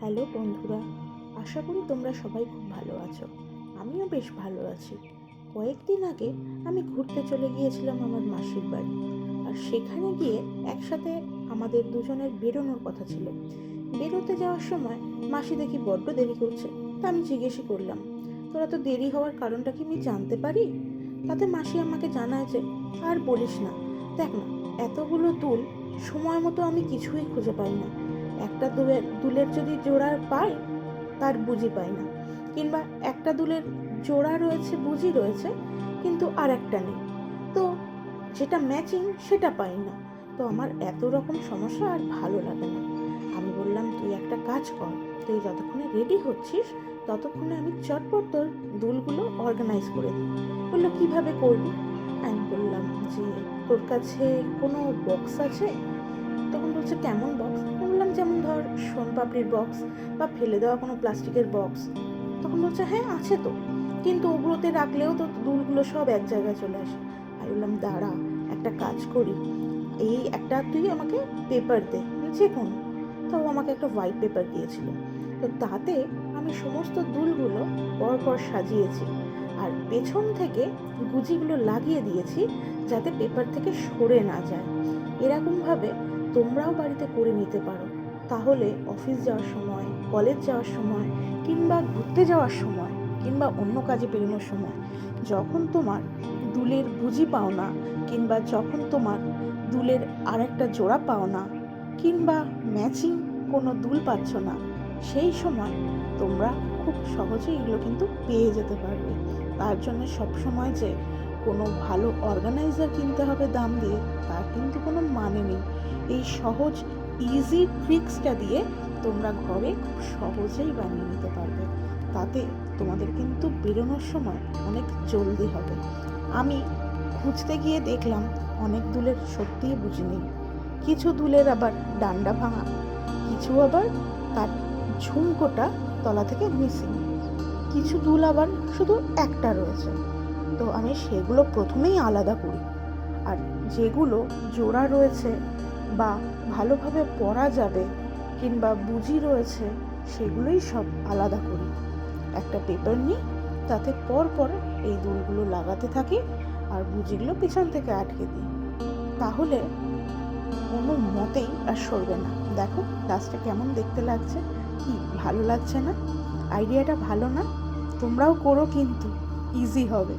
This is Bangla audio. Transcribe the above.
হ্যালো বন্ধুরা, আশা করি তোমরা সবাই খুব ভালো আছো। আমিও বেশ ভালো আছি। কয়েকদিন আগে আমি ঘুরতে চলে গিয়েছিলাম আমার মাসির বাড়ি। আর সেখানে গিয়ে একসাথে আমাদের দুজনের বেরোনোর কথা ছিল। বেরোতে যাওয়ার সময় মাসি দেখি বড্ড দেরি করছে। তা আমি জিজ্ঞেসই করলাম, তোরা তো দেরি হওয়ার কারণটা কি আমি জানতে পারি? তাতে মাসি আমাকে জানায় যে, আর বলিস না, দেখ না, এতগুলো দুল সময় মতো আমি কিছুই খুঁজে পাই না। একটা দুলের যদি জোড়া পাই, তার বুঝি পাই না, কিংবা একটা দুলের জোড়া রয়েছে, বুঝি রয়েছে, কিন্তু আর একটা নেই। তো যেটা ম্যাচিং সেটা পাই না। তো আমার এত রকম সমস্যা আর ভালো লাগে না। আমি বললাম, তুই একটা কাজ কর, তুই যতক্ষণে রেডি হচ্ছিস ততক্ষণে আমি চটপট তোর দুলগুলো অর্গানাইজ করে দিই। বললো, কীভাবে করবি? আমি বললাম যে, তোর কাছে কোনো বক্স আছে? তখন বলছে, কেমন বক্স? বললাম, যেমন ধর সোনপাপড়ির বক্স বা ফেলে দেওয়া কোনো প্লাস্টিকের বক্স। তখন বলছে, হ্যাঁ আছে তো, কিন্তু ওগুলোতে রাখলেও তো দুলগুলো সব এক জায়গায় চলে আসে। আমি বললাম, দাঁড়া, একটা কাজ করি, এই একটা তুই আমাকে পেপার দে, যে কোনো। তো ও আমাকে একটা হোয়াইট পেপার দিয়েছিল। তো তাতে আমি সমস্ত দুলগুলো পরপর সাজিয়েছি, আর পেছন থেকে গুজিগুলো লাগিয়ে দিয়েছি যাতে পেপার থেকে সরে না যায়। এরকমভাবে তোমরাও বাড়িতে করে নিতে পারো। তাহলে অফিস যাওয়ার সময়, কলেজ যাওয়ার সময়, কিংবা ঘুরতে যাওয়ার সময়, কিংবা অন্য কাজে বেরোনোর সময়, যখন তোমার দুলের গুজি পাও না, কিংবা যখন তোমার দুলের আরেকটা জোড়া পাও না, কিংবা ম্যাচিং কোনো দুল পাচ্ছ না, সেই সময় তোমরা খুব সহজেই এগুলো কিন্তু পেয়ে যেতে পারবে। তার জন্য সবসময় যে কোনো ভালো অর্গানাইজার কিনতে হবে দাম দিয়ে, তার কিন্তু কোনো মানে নেই। এই সহজ ইজি ট্রিক্সটা দিয়ে তোমরা ঘরে খুব সহজেই বানিয়ে নিতে পারবে। তাতে তোমাদের কিন্তু বেরোনোর সময় অনেক জলদি হবে। আমি খুঁজতে গিয়ে দেখলাম অনেক দুলের সত্যিই বুঝি নেই। কিছু দুলের আবার ডান্ডা ভাঙা, কিছু আবার তার ঝুমকোটা তলা থেকে মিসিং, কিছু দুল আবার শুধু একটা রয়েছে। তো আমি সেগুলো প্রথমেই আলাদা করি, আর যেগুলো জোড়া রয়েছে বা ভালোভাবে পরা যাবে কিংবা বুজি রয়েছে, সেগুলোই সব আলাদা করি। একটা পেপার নিই, তাতে পর এই দুলগুলো লাগাতে থাকি, আর বুজিগুলো পিছন থেকে আটকে দিই। তাহলে কোনো মতেই আর সরবে না। দেখো লাস্টে কেমন দেখতে লাগছে, কি ভালো লাগছে না? আইডিয়াটা ভালো না? তোমরাও করো, কিন্তু ইজি হবে।